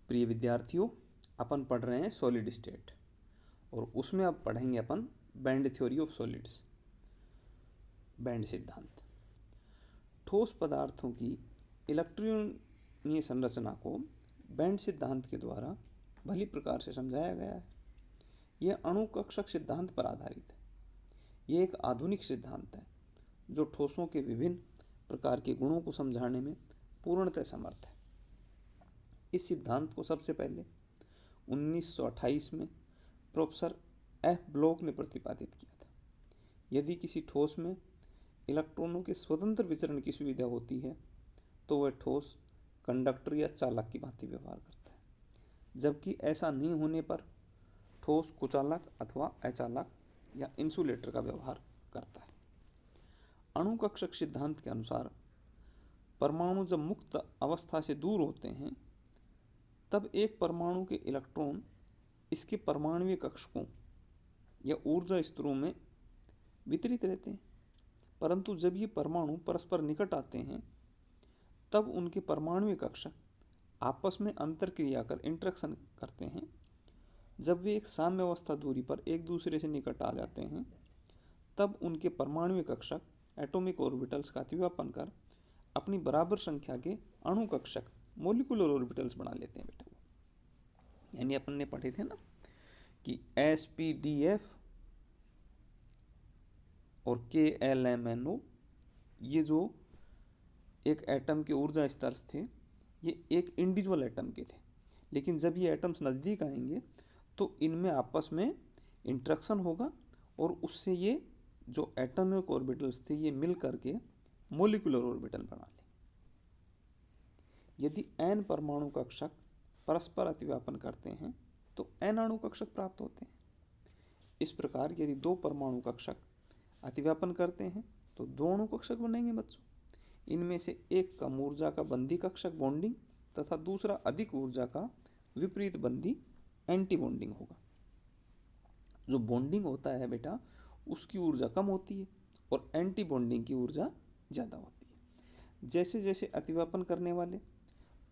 प्रिय विद्यार्थियों, अपन पढ़ रहे हैं सॉलिड स्टेट और उसमें अब पढ़ेंगे अपन band theory of solids, band सिद्धांत। ठोस पदार्थों की इलेक्ट्रॉनीय संरचना को बैंड सिद्धांत के द्वारा भली प्रकार से समझाया गया है। यह अणुकक्षक सिद्धांत पर आधारित है। यह एक आधुनिक सिद्धांत है जो ठोसों के विभिन्न प्रकार के गुणों को समझाने में पूर्णतः समर्थ है। इस सिद्धांत को सबसे पहले 1928 में प्रोफेसर एफ ब्लॉक ने प्रतिपादित किया था। यदि किसी ठोस में इलेक्ट्रॉनों के स्वतंत्र विचरण की सुविधा होती है तो वह ठोस कंडक्टर या चालक की भांति व्यवहार करता है, जबकि ऐसा नहीं होने पर ठोस कुचालक अथवा अचालक या इंसुलेटर का व्यवहार करता है। अणुकक्षक सिद्धांत के अनुसार परमाणु जब मुक्त अवस्था से दूर होते हैं तब एक परमाणु के इलेक्ट्रॉन इसके परमाणुीय कक्षकों या ऊर्जा स्तरों में वितरित रहते हैं, परंतु जब ये परमाणु परस्पर निकट आते हैं तब उनके परमाणुीय कक्षक आपस में अंतरक्रिया कर इंटरेक्शन करते हैं। जब वे एक साम्यावस्था दूरी पर एक दूसरे से निकट आ जाते हैं तब उनके परमाणुीय कक्षक एटॉमिक ऑर्बिटल्स का अतिव्यापन कर अपनी बराबर संख्या के अणु कक्षक मोलिकुलर ऑर्बिटल्स बना लेते हैं। बेटा, यानी अपन ने पढ़े थे ना कि SPDF और KLMNO ये जो एक एटम के ऊर्जा स्तर थे ये एक इंडिविजुअल एटम के थे, लेकिन जब ये एटम्स नज़दीक आएंगे तो इनमें आपस में इंटरेक्शन होगा और उससे ये जो एटॉमिक ऑर्बिटल्स थे ये मिल करके मोलिकुलर ऑर्बिटल बना लेंगे। यदि n परमाणु कक्षक परस्पर अतिव्यापन करते हैं तो n अणु कक्षक प्राप्त होते हैं। इस प्रकार यदि दो परमाणु कक्षक अतिव्यापन करते हैं तो दो अणु कक्षक बनेंगे बच्चों। इनमें से एक कम ऊर्जा का बंधी कक्षक बॉन्डिंग तथा दूसरा अधिक ऊर्जा का विपरीत बंधी एंटी बॉन्डिंग होगा। जो बॉन्डिंग होता है बेटा उसकी ऊर्जा कम होती है और एंटी बॉन्डिंग की ऊर्जा ज़्यादा होती है। जैसे जैसे अतिव्यापन करने वाले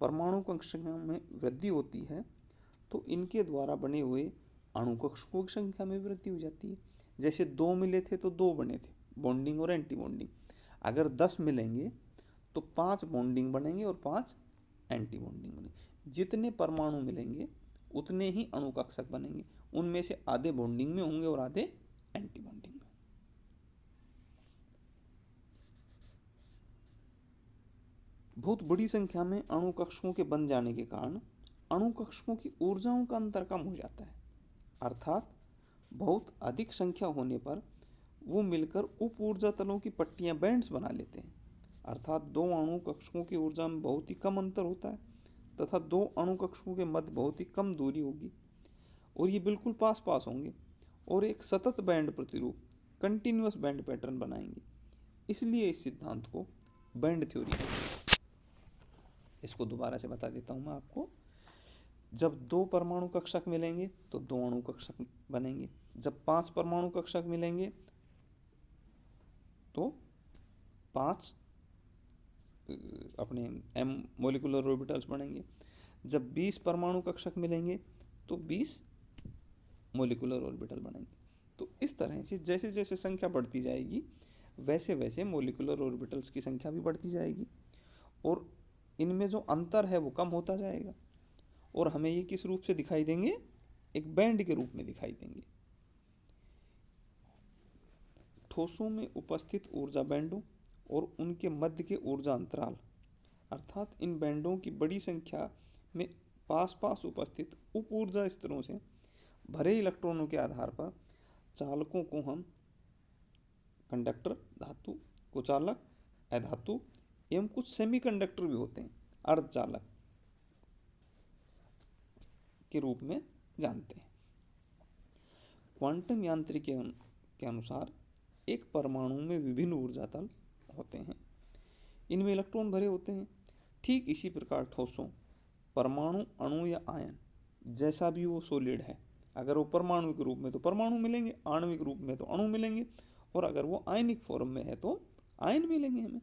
परमाणु कक्षकों में वृद्धि होती है तो इनके द्वारा बने हुए अणु कक्षकों की संख्या में वृद्धि हो जाती है। जैसे 2 मिले थे तो 2 बने थे, बॉन्डिंग और एंटी बॉन्डिंग। अगर 10 मिलेंगे तो 5 बॉन्डिंग बनेंगे और 5 एंटी बॉन्डिंग बनेंगे। जितने परमाणु मिलेंगे उतने ही अणु कक्षक बनेंगे। उनमें से आधे बॉन्डिंग में होंगे और आधे एंटी बॉन्डिंग में। बहुत बड़ी संख्या में अणु कक्षकों के बन जाने के कारण अणु कक्षकों की ऊर्जाओं का अंतर कम हो जाता है, अर्थात बहुत अधिक संख्या होने पर वो मिलकर उप ऊर्जा तलों की पट्टियां बैंड्स बना लेते हैं, अर्थात दो अणु कक्षकों की ऊर्जा में बहुत ही कम अंतर होता है तथा दो अणु कक्षकों के मध्य बहुत ही कम दूरी होगी और ये बिल्कुल पास पास होंगे और एक सतत बैंड प्रतिरूप कंटिन्यूअस बैंड पैटर्न बनाएंगे। इसलिए इस सिद्धांत को बैंड थ्योरी, इसको दोबारा से बता देता हूँ मैं आपको। जब 2 परमाणु कक्षक मिलेंगे तो 2 अणु कक्षक बनेंगे। जब 5 परमाणु कक्षक मिलेंगे तो 5 अपने m मोलिकुलर ऑर्बिटल्स बनेंगे। जब 20 परमाणु कक्षक मिलेंगे तो 20 मोलिकुलर ऑर्बिटल बनेंगे। तो इस तरह से जैसे जैसे संख्या बढ़ती जाएगी वैसे वैसे मोलिकुलर ऑर्बिटल्स की संख्या भी बढ़ती जाएगी और इनमें जो अंतर है वो कम होता जाएगा और हमें ये किस रूप से दिखाई देंगे? एक बैंड के रूप में दिखाई देंगे। ठोसों में उपस्थित ऊर्जा बैंडों और उनके मध्य के ऊर्जा अंतराल, अर्थात इन बैंडों की बड़ी संख्या में पास पास उपस्थित उप ऊर्जा स्तरों से भरे इलेक्ट्रॉनों के आधार पर चालकों को हम कंडक्टर, धातु, कुचालक, अधातु एवं कुछ सेमीकंडक्टर भी होते हैं अर्धचालक के रूप में जानते हैं। क्वांटम यांत्रिकी के अनुसार एक परमाणु में विभिन्न ऊर्जा तल होते हैं, इनमें इलेक्ट्रॉन भरे होते हैं। ठीक इसी प्रकार ठोसों, परमाणु, अणु या आयन जैसा भी वो सॉलिड है, अगर वो परमाणु के रूप में तो परमाणु मिलेंगे, आणविक रूप में तो अणु मिलेंगे और अगर वो आयनिक फॉर्म में है तो आयन मिलेंगे हमें।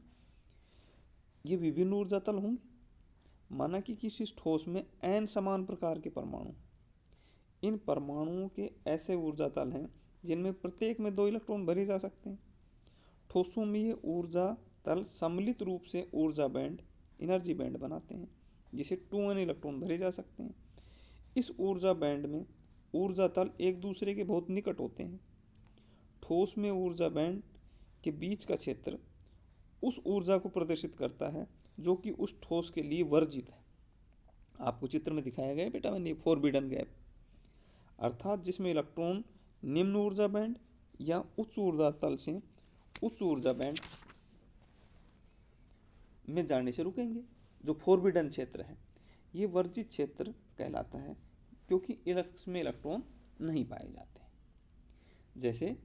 ये विभिन्न ऊर्जा तल होंगे। माना कि किसी ठोस में n समान प्रकार के परमाणु हैं। इन परमाणुओं के ऐसे ऊर्जा तल हैं जिनमें प्रत्येक में 2 इलेक्ट्रॉन भरे जा सकते हैं। ठोसों में ये ऊर्जा तल सम्मिलित रूप से ऊर्जा बैंड एनर्जी बैंड बनाते हैं, जिसे 2n इलेक्ट्रॉन भरे जा सकते हैं। इस ऊर्जा बैंड में ऊर्जा तल एक दूसरे के बहुत निकट होते हैं। ठोस में ऊर्जा बैंड के बीच का क्षेत्र उस ऊर्जा को प्रदर्शित करता है जो कि उस ठोस के लिए वर्जित है। आपको चित्र में दिखाया गया है बेटा मैंने, फोरबिडन गैप, अर्थात जिसमें इलेक्ट्रॉन निम्न ऊर्जा बैंड या उच्च ऊर्जा तल से उच्च ऊर्जा बैंड में जाने से रुकेंगे। जो फोरबिडन क्षेत्र है ये वर्जित क्षेत्र कहलाता है, क्योंकि इसमें इलेक्ट्रॉन नहीं पाए जाते। जैसे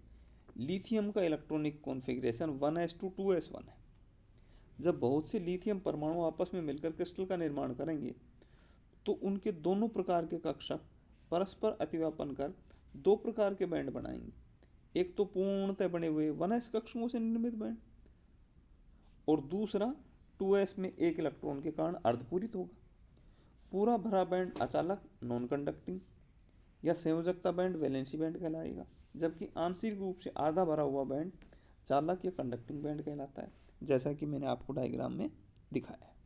लिथियम का इलेक्ट्रॉनिक कॉन्फ़िगरेशन 1s2 2s1 है। जब बहुत से लिथियम परमाणु आपस में मिलकर क्रिस्टल का निर्माण करेंगे तो उनके दोनों प्रकार के कक्षक परस्पर अतिव्यापन कर 2 प्रकार के बैंड बनाएंगे। एक तो पूर्णतः बने हुए 1s कक्षकों से निर्मित बैंड, और दूसरा 2s में एक इलेक्ट्रॉन के कारण अर्धपूरित होगा। पूरा भरा बैंड अचालक नॉन कंडक्टिंग या संयोजकता बैंड वैलेंसी बैंड कहलाएगा, जबकि आंशिक रूप से आधा भरा हुआ बैंड चालक या कंडक्टिंग बैंड कहलाता है, जैसा कि मैंने आपको डायग्राम में दिखाया है।